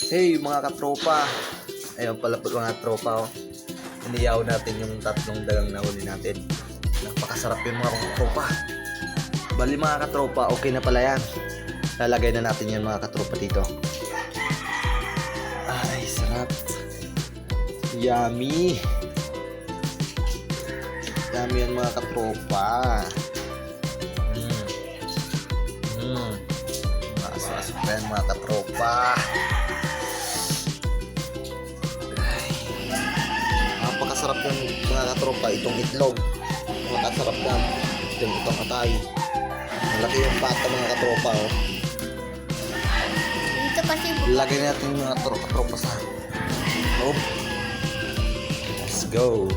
Hey mga katropa, ayun pala po mga tropa oh. Iniyaw natin yung tatlong dagang nahuli natin. Napakasarap yung mga katropa. Bali mga katropa, okay na pala yan. Lalagay na natin yung mga katropa dito. Ay, sarap. Yummy. Yummy yan mga katropa. Masasip pa yan mga katropa. Napakasarap yung mga katropa. Itong itlog, napakasarap yan. Itong atay, malaki yung pata mga katropa oh. Dito kasi Lagay natin yung mga katropa sa loob. Let's go.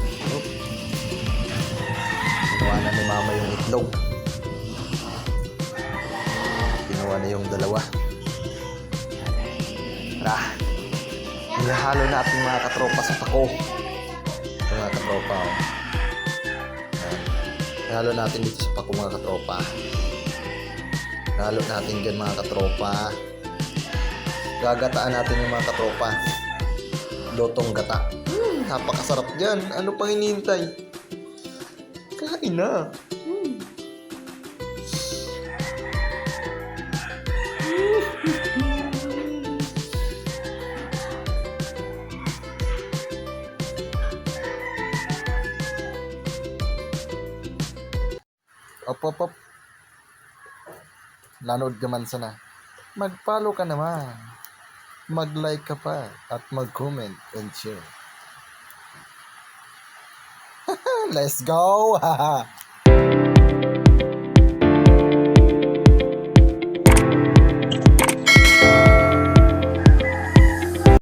Ginawa na ni mama yung itlog. Ginawa na yung dalawa. Tara, ihalo natin mga katropa sa pako. Mga katropa oh. Ihalo natin dito sa pako mga katropa. Ihalo natin dyan mga katropa. Gagataan natin yung mga katropa. Lotong gata. Napakasarap dyan. Ano pang hinihintay? Kain na. Op. Nanood ka man sana. Mag-follow ka naman. Mag-like ka pa. At mag-comment and share. Let's go!